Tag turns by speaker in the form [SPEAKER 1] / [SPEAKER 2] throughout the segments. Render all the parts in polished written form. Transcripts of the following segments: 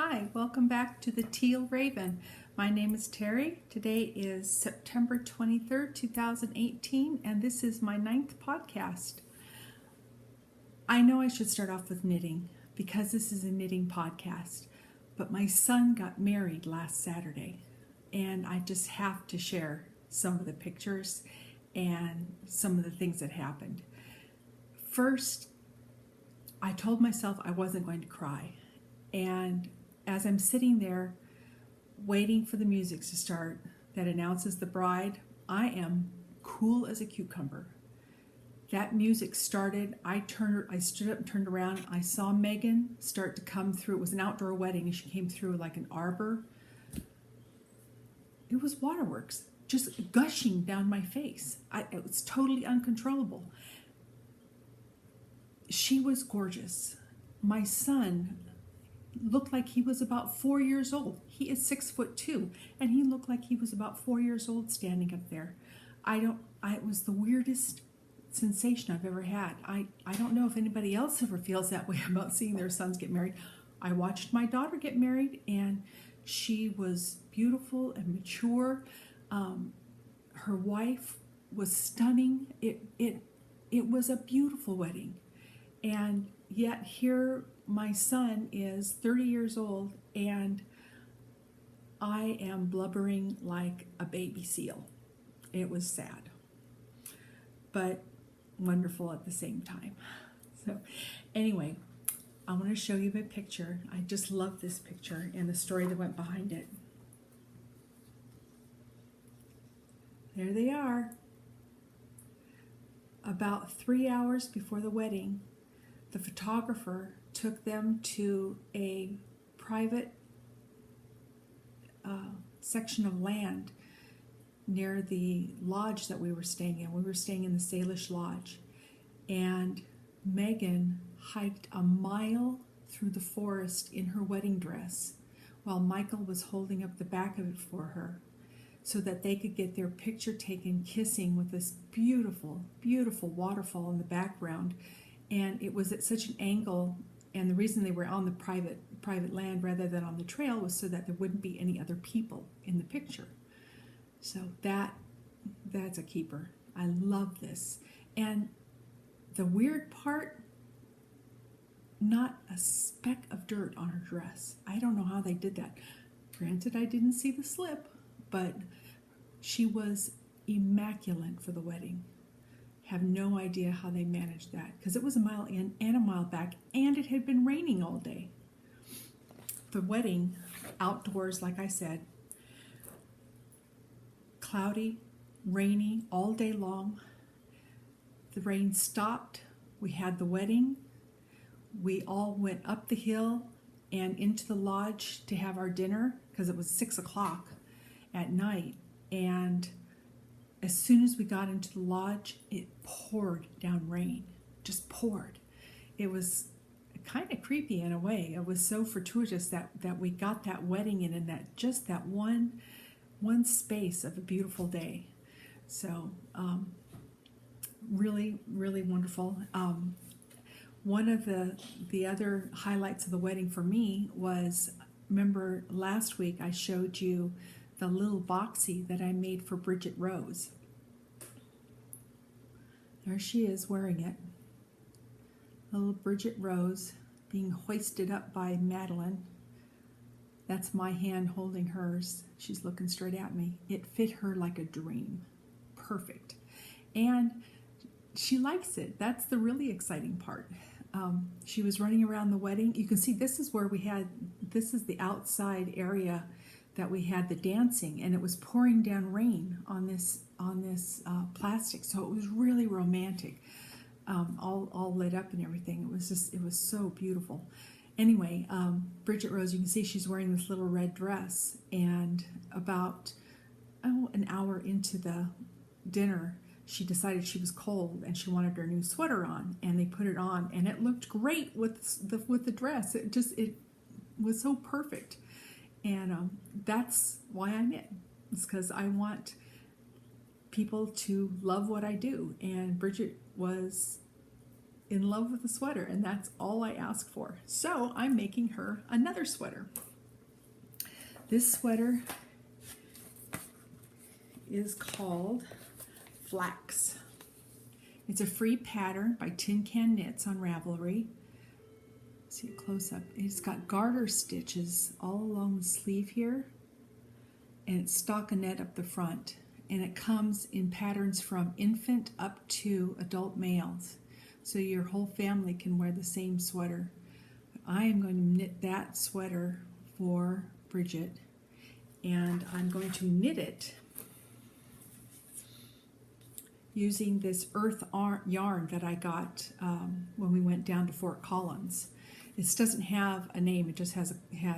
[SPEAKER 1] Hi, welcome back to the Teal Raven. My name is Terry. Today is September 23rd, 2018, and this is my 9th podcast. I know I should start off with knitting because this is a knitting podcast, but my son got married last Saturday, and I just have to share some of the pictures and some of the things that happened. First, I told myself I wasn't going to cry, and as I'm sitting there waiting for the music to start that announces the bride, I am cool as a cucumber. That music started, I stood up and turned around. I saw Megan start to come through. It was an outdoor wedding and she came through like an arbor. It was waterworks just gushing down my face. It was totally uncontrollable. She was gorgeous. My son looked like he was about 4 years old. He is 6'2", and he looked like he was about 4 years old standing up there. It was the weirdest sensation I've ever had. I don't know if anybody else ever feels that way about seeing their sons get married. I watched my daughter get married, and she was beautiful and mature. Her wife was stunning. It was a beautiful wedding, and yet here my son is 30 years old, and I am blubbering like a baby seal. It was sad, but wonderful at the same time. So anyway, I want to show you my picture. I just love this picture and the story that went behind it. There they are. About 3 hours before the wedding, the photographer took them to a private section of land near the lodge that we were staying in. We were staying in the Salish Lodge, and Megan hiked a mile through the forest in her wedding dress while Michael was holding up the back of it for her so that they could get their picture taken kissing with this beautiful, beautiful waterfall in the background. And it was at such an angle, and the reason they were on the private land rather than on the trail was so that there wouldn't be any other people in the picture. So that's a keeper. I love this. And the weird part, not a speck of dirt on her dress. I don't know how they did that. Granted, I didn't see the slip, but she was immaculate for the wedding. Have no idea how they managed that, because it was a mile in and a mile back, and it had been raining all day. The wedding, outdoors, like I said, cloudy, rainy, all day long. The rain stopped. We had the wedding. We all went up the hill and into the lodge to have our dinner, because it was 6 o'clock at night, and as soon as we got into the lodge, it poured down rain, just poured. It was kind of creepy in a way. It was so fortuitous that we got that wedding in that just that one space of a beautiful day. So really, really wonderful. One of the other highlights of the wedding for me was, remember last week I showed you the little boxy that I made for Bridget Rose. There she is wearing it. Little Bridget Rose being hoisted up by Madeline. That's my hand holding hers. She's looking straight at me. It fit her like a dream. Perfect. And she likes it. That's the really exciting part. She was running around the wedding. You can see this is where this is the outside area that we had the dancing, and it was pouring down rain on this plastic, so it was really romantic, all lit up and everything. It was so beautiful. Anyway, Bridget Rose, you can see she's wearing this little red dress, and about an hour into the dinner, she decided she was cold and she wanted her new sweater on, and they put it on, and it looked great with the dress. It was so perfect. And that's why I knit. It's because I want people to love what I do. And Bridget was in love with the sweater, and that's all I asked for. So I'm making her another sweater. This sweater is called Flax. It's a free pattern by Tin Can Knits on Ravelry. See it close up. It's got garter stitches all along the sleeve here, and it's stockinette up the front. And it comes in patterns from infant up to adult males, so your whole family can wear the same sweater. I am going to knit that sweater for Bridget, and I'm going to knit it using this earth yarn that I got when we went down to Fort Collins. This doesn't have a name, it just has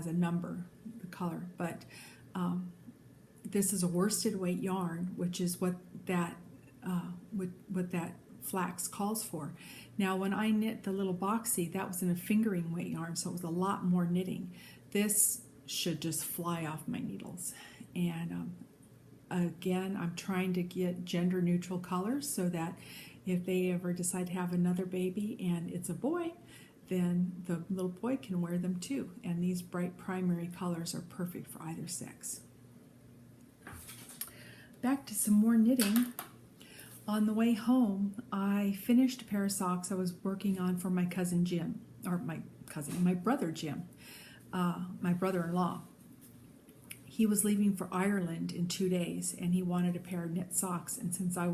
[SPEAKER 1] a number, the color, but this is a worsted weight yarn, which is what that flax calls for. Now, when I knit the little boxy, that was in a fingering weight yarn, so it was a lot more knitting. This should just fly off my needles. And again, I'm trying to get gender neutral colors so that if they ever decide to have another baby and it's a boy, then the little boy can wear them too. And these bright primary colors are perfect for either sex. Back to some more knitting. On the way home, I finished a pair of socks I was working on for my cousin Jim, or my brother Jim, my brother-in-law. He was leaving for Ireland in 2 days, and he wanted a pair of knit socks. And since I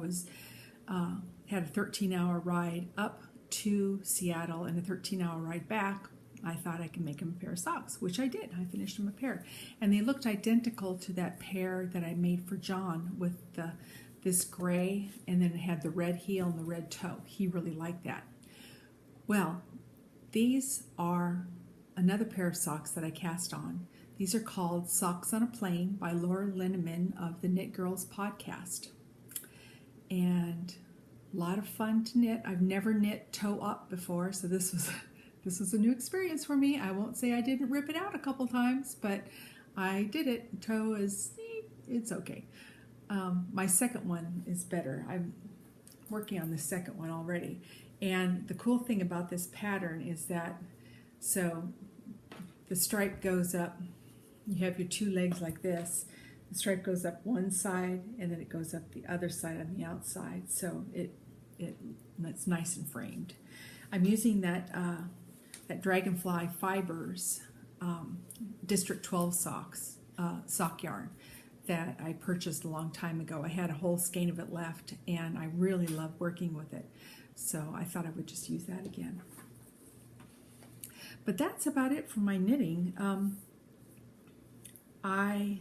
[SPEAKER 1] had a 13-hour ride up to Seattle and a 13-hour ride back, I thought I could make him a pair of socks, which I did. I finished him a pair, and they looked identical to that pair that I made for John with this gray, and then it had the red heel and the red toe. He really liked that. Well, these are another pair of socks that I cast on. These are called Socks on a Plane by Laura Linneman of the Knit Girls podcast. And a lot of fun to knit. I've never knit toe up before, so this was a new experience for me. I won't say I didn't rip it out a couple times, but I did it. Toe it's okay. My second one is better. I'm working on the second one already. And the cool thing about this pattern is that, so the stripe goes up, you have your two legs like this, the stripe goes up one side and then it goes up the other side on the outside, so it's nice and framed. I'm using that Dragonfly Fibers District 12 sock yarn that I purchased a long time ago. I had a whole skein of it left, and I really love working with it, so I thought I would just use that again. But that's about it for my knitting. I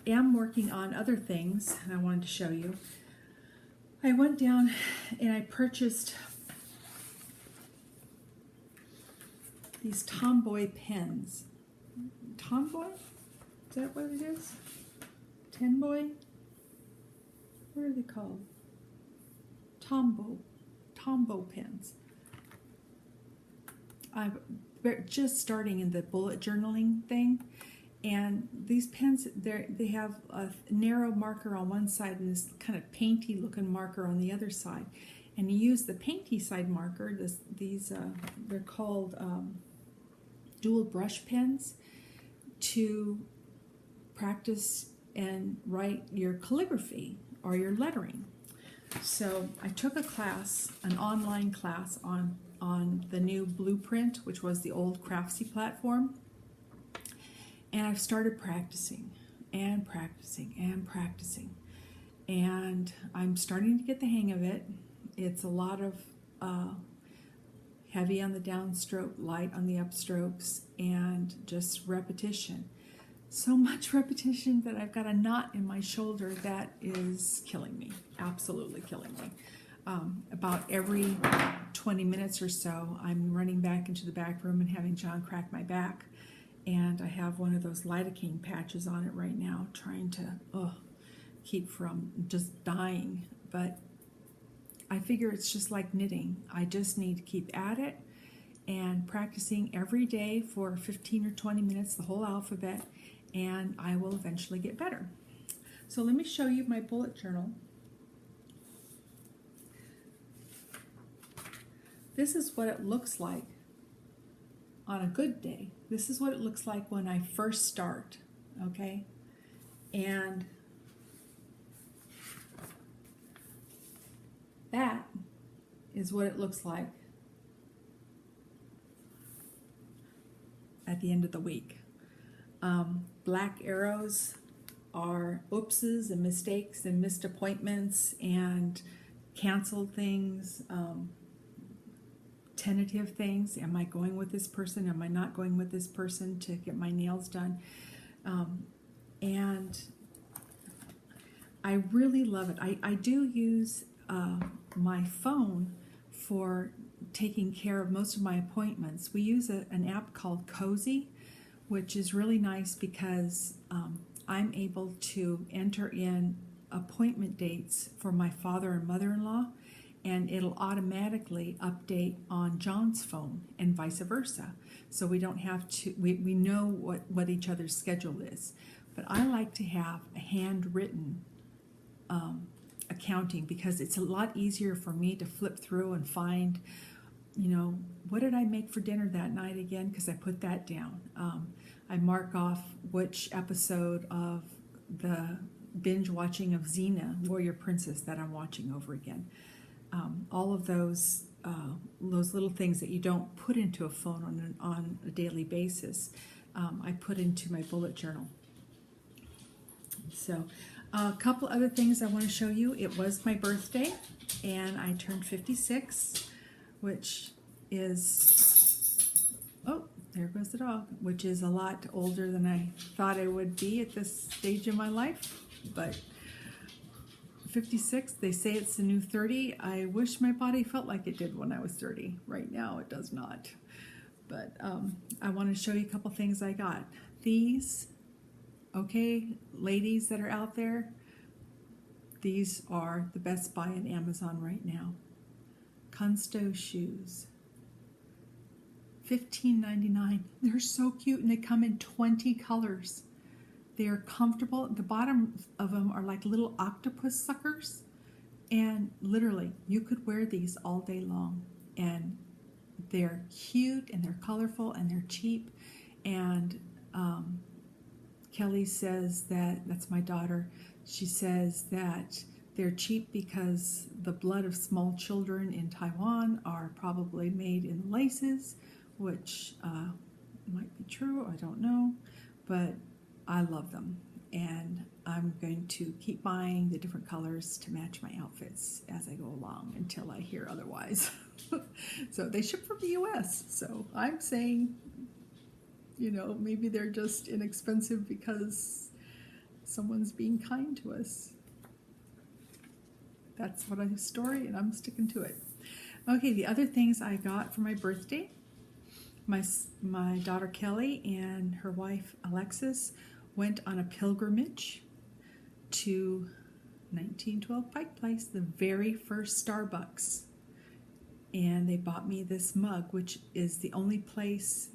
[SPEAKER 1] am working on other things, and I wanted to show you. I went down and I purchased these Tomboy Pins. Tomboy? Is that what it is? Tenboy? What are they called? Tombo Pins. I'm just starting in the bullet journaling thing, and these pens, they have a narrow marker on one side and this kind of painty looking marker on the other side. And you use the painty side marker, they're called dual brush pens, to practice and write your calligraphy or your lettering. So I took a class, an online class on the new Blueprint, which was the old Craftsy platform, and I've started practicing and practicing and practicing, and I'm starting to get the hang of it. It's a lot of heavy on the downstroke, light on the upstrokes, and just repetition. So much repetition that I've got a knot in my shoulder that is killing me, absolutely killing me. About every 20 minutes or so, I'm running back into the back room and having John crack my back. And I have one of those lidocaine patches on it right now, trying to keep from just dying. But I figure it's just like knitting. I just need to keep at it and practicing every day for 15 or 20 minutes, the whole alphabet, and I will eventually get better. So let me show you my bullet journal. This is what it looks like on a good day. This is what it looks like when I first start, okay? And that is what it looks like at the end of the week. Black arrows are oopses and mistakes and missed appointments and canceled things, tentative things. Am I going with this person? Am I not going with this person to get my nails done? And I really love it. I do use my phone for taking care of most of my appointments. We use an app called Cozy, which is really nice because I'm able to enter in appointment dates for my father and mother-in-law, and it'll automatically update on John's phone and vice versa. So we don't have to, we know what each other's schedule is. But I like to have a handwritten accounting because it's a lot easier for me to flip through and find, what did I make for dinner that night again? Because I put that down. I mark off which episode of the binge watching of Xena, Warrior Princess, that I'm watching over again. All of those little things that you don't put into a phone on a daily basis, I put into my bullet journal. So a couple other things I want to show you. It was my birthday, and I turned 56, which is, oh, there goes the dog, which is a lot older than I thought I would be at this stage of my life. But 56, they say it's the new 30. I wish my body felt like it did when I was 30. Right now, it does not. But I want to show you a couple things I got. These, okay, ladies that are out there, these are the best buy on Amazon right now. Kunsto shoes. $15.99. They're so cute, and they come in 20 colors. They are comfortable. The bottom of them are like little octopus suckers, and literally you could wear these all day long, and they're cute and they're colorful and they're cheap. And Kelly says that's my daughter, she says that they're cheap because the blood of small children in Taiwan are probably made in laces, which might be true, I don't know, but I love them, and I'm going to keep buying the different colors to match my outfits as I go along until I hear otherwise. So they ship from the US, so I'm saying, maybe they're just inexpensive because someone's being kind to us. That's what a story, and I'm sticking to it. Okay, the other things I got for my birthday, my daughter Kelly and her wife Alexis went on a pilgrimage to 1912 Pike Place, the very first Starbucks. And they bought me this mug, which is the only place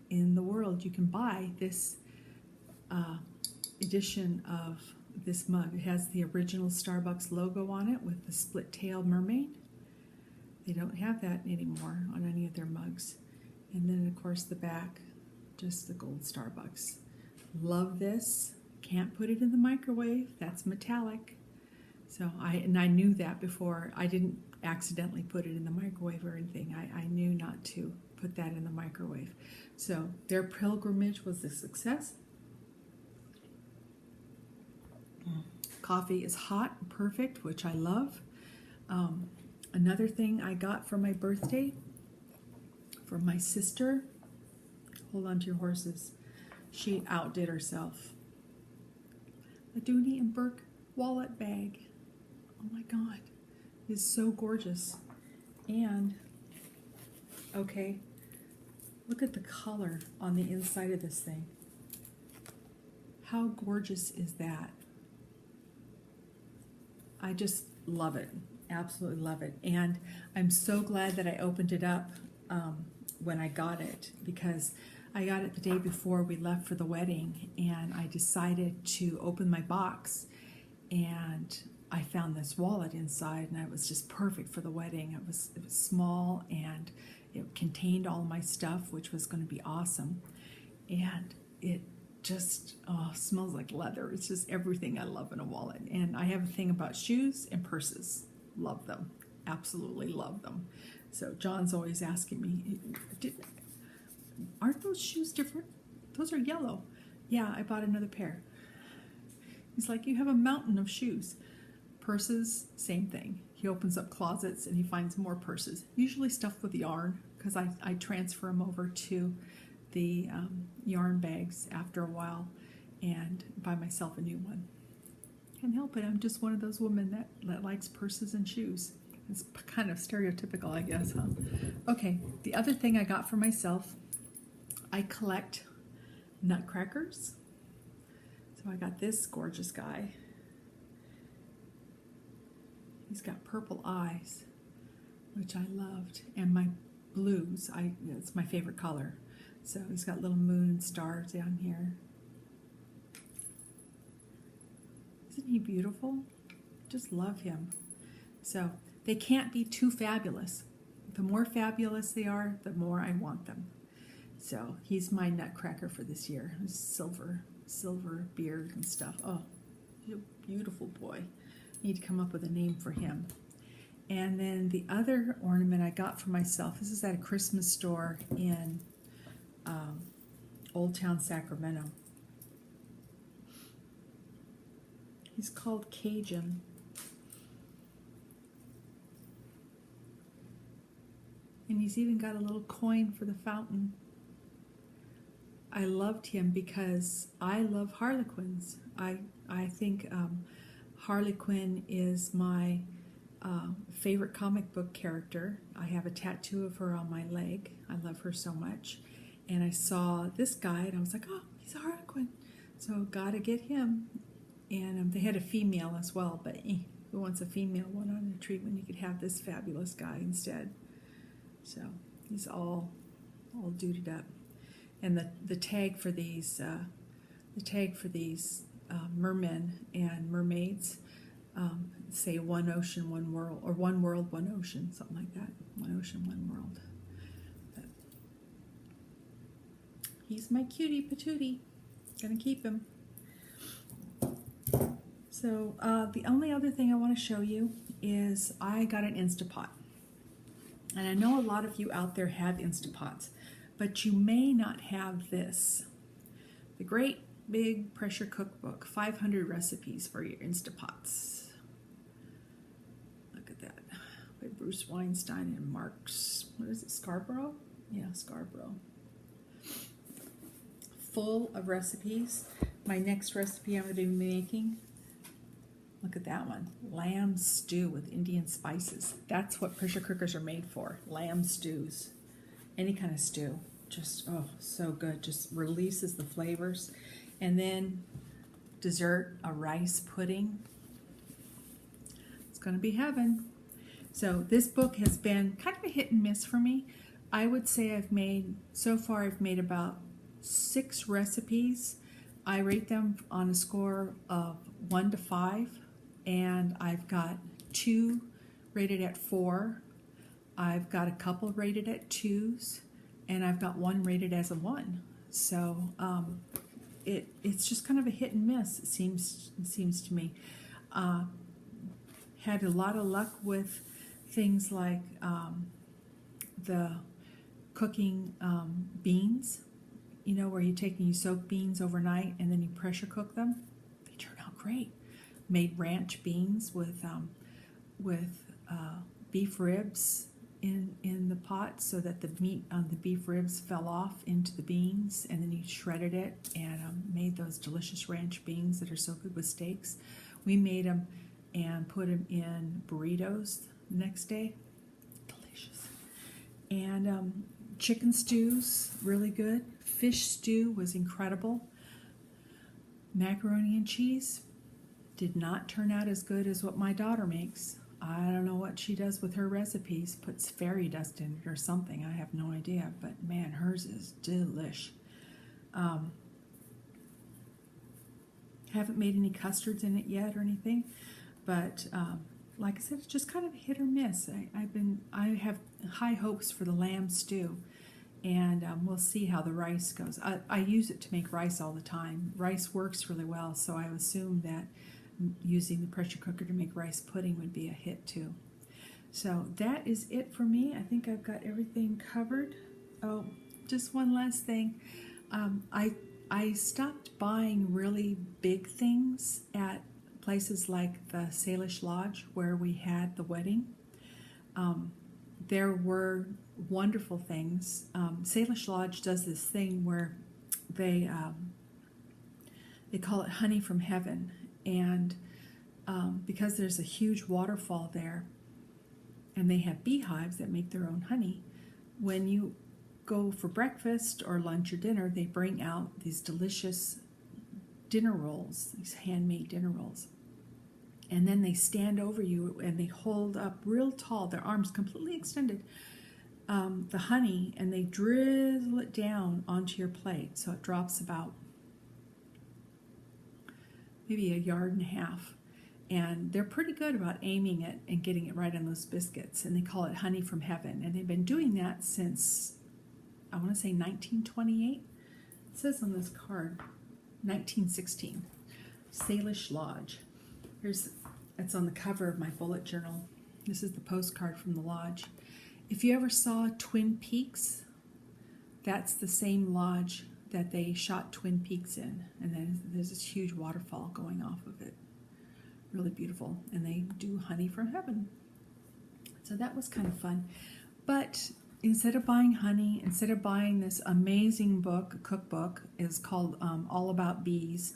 [SPEAKER 1] in the world you can buy this edition of this mug. It has the original Starbucks logo on it with the split-tailed mermaid. They don't have that anymore on any of their mugs. And then, of course, the back, just the gold Starbucks. Love this. Can't put it in the microwave. That's metallic. So I knew that before. I didn't accidentally put it in the microwave or anything. I knew not to put that in the microwave. So their pilgrimage was a success. Coffee is hot and perfect, which I love. Another thing I got for my birthday, for my sister, hold on to your horses, she outdid herself. A Dooney and Burke wallet bag. Oh my God, it's so gorgeous. And, okay, look at the color on the inside of this thing. How gorgeous is that? I just love it, absolutely love it. And I'm so glad that I opened it up when I got it, because I got it the day before we left for the wedding, and I decided to open my box, and I found this wallet inside, and it was just perfect for the wedding. It was small, and it contained all my stuff, which was going to be awesome. And it just smells like leather. It's just everything I love in a wallet. And I have a thing about shoes and purses. Love them. Absolutely love them. So John's always asking me, aren't those shoes different? Those are yellow. Yeah, I bought another pair. He's like, you have a mountain of shoes. Purses, same thing. He opens up closets and he finds more purses, usually stuffed with yarn, because I transfer them over to the yarn bags after a while and buy myself a new one. Can't help it. I'm just one of those women that likes purses and shoes. It's kind of stereotypical, I guess, huh? Okay, the other thing I got for myself, I collect Nutcrackers. So I got this gorgeous guy. He's got purple eyes, which I loved, and my blues. It's my favorite color. So he's got little moon and stars down here. Isn't he beautiful? Just love him. So they can't be too fabulous. The more fabulous they are, the more I want them. So he's my Nutcracker for this year. Silver beard and stuff. Oh, he's a beautiful boy. Need to come up with a name for him. And then the other ornament I got for myself, this is at a Christmas store in Old Town Sacramento. He's called Cajun. And he's even got a little coin for the fountain. I loved him because I love Harlequins. I think Harley Quinn is my favorite comic book character. I have a tattoo of her on my leg. I love her so much. And I saw this guy and I was like, oh, he's a Harley Quinn. So gotta get him. And they had a female as well, but who wants a female one on a tree when you could have this fabulous guy instead? So he's all duded up. And the tag for these mermen and mermaids say one ocean, one world, or one world, one ocean, something like that. One ocean, one world. But he's my cutie patootie. Gonna keep him. So the only other thing I want to show you is I got an Instapot. And I know a lot of you out there have Instapots, but you may not have this. The Great Big Pressure Cookbook, 500 recipes for your Instapots. Look at that. By Bruce Weinstein and Mark's, what is it, Scarborough? Yeah, Scarborough. Full of recipes. My next recipe I'm going to be making, look at that one. Lamb stew with Indian spices. That's what pressure cookers are made for. Lamb stews. Any kind of stew. Just, oh, so good. Just releases the flavors. And then dessert, a rice pudding. It's going to be heaven. So this book has been kind of a hit and miss for me. I would say so far I've made about 6 recipes. I rate them on a score of 1 to 5. And I've got 2 rated at 4. I've got a couple rated at 2s. And I've got 1 rated as a 1. So it's just kind of a hit and miss, it seems to me. Had a lot of luck with things like the cooking beans, you know, where you soak beans overnight and then you pressure cook them. They turn out great. Made ranch beans with beef ribs in the pot so that the meat on the beef ribs fell off into the beans, and then you shredded it and made those delicious ranch beans that are so good with steaks. We made them and put them in burritos the next day. Delicious. And chicken stews, really good. Fish stew was incredible. Macaroni and cheese did not turn out as good as what my daughter makes. I don't know what she does with her recipes, puts fairy dust in it or something. I have no idea, but man, hers is delish. Haven't made any custards in it yet or anything, but like I said, it's just kind of hit or miss. I have high hopes for the lamb stew, and we'll see how the rice goes. I use it to make rice all the time. Rice works really well, so I assume that using the pressure cooker to make rice pudding would be a hit too. So that is it for me. I think I've got everything covered. Oh, just one last thing. I stopped buying really big things at places like the Salish Lodge where we had the wedding. There were wonderful things. Salish Lodge does this thing where they call it honey from heaven, and because there's a huge waterfall there, and they have beehives that make their own honey, when you go for breakfast or lunch or dinner, they bring out these delicious dinner rolls, these handmade dinner rolls. And then they stand over you and they hold up real tall, their arms completely extended, the honey, and they drizzle it down onto your plate. So it drops about maybe 1.5 yards. And they're pretty good about aiming it and getting it right on those biscuits. And they call it honey from heaven. And they've been doing that since, I want to say 1928. It says on this card, 1916. Salish Lodge. It's on the cover of my bullet journal. This is the postcard from the lodge. If you ever saw Twin Peaks, that's the same lodge that they shot Twin Peaks in. And then there's this huge waterfall going off of it. Really beautiful. And they do honey from heaven. So that was kind of fun. But instead of buying honey, instead of buying this amazing book, a cookbook, is called All About Bees.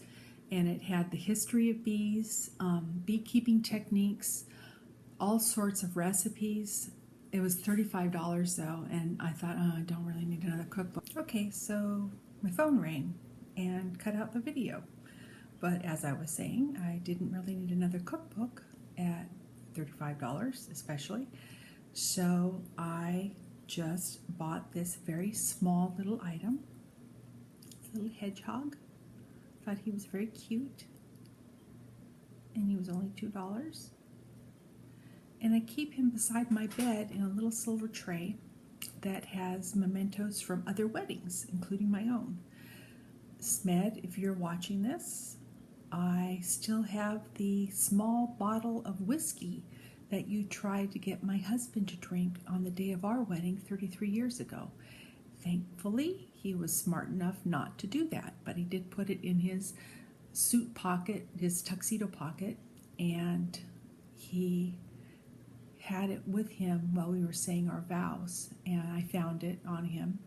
[SPEAKER 1] And it had the history of bees, beekeeping techniques, all sorts of recipes. It was $35 though, and I thought, oh, I don't really need another cookbook. Okay, so my phone rang and cut out the video. But as I was saying, I didn't really need another cookbook at $35 especially. So I just bought this very small little item. It's a little hedgehog. Thought he was very cute, and he was only $2. And I keep him beside my bed in a little silver tray that has mementos from other weddings, including my own. Smed, if you're watching this, I still have the small bottle of whiskey that you tried to get my husband to drink on the day of our wedding 33 years ago. Thankfully, he was smart enough not to do that, but he did put it in his suit pocket, his tuxedo pocket, and he had it with him while we were saying our vows, and I found it on him,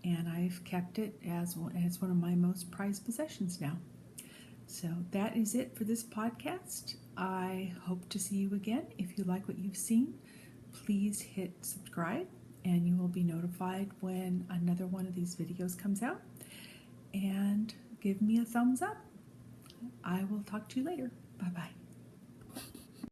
[SPEAKER 1] and I've kept it as one of my most prized possessions now. So that is it for this podcast. I hope to see you again. If you like what you've seen, please hit subscribe, and you will be notified when another one of these videos comes out. And give me a thumbs up. I will talk to you later. Bye-bye.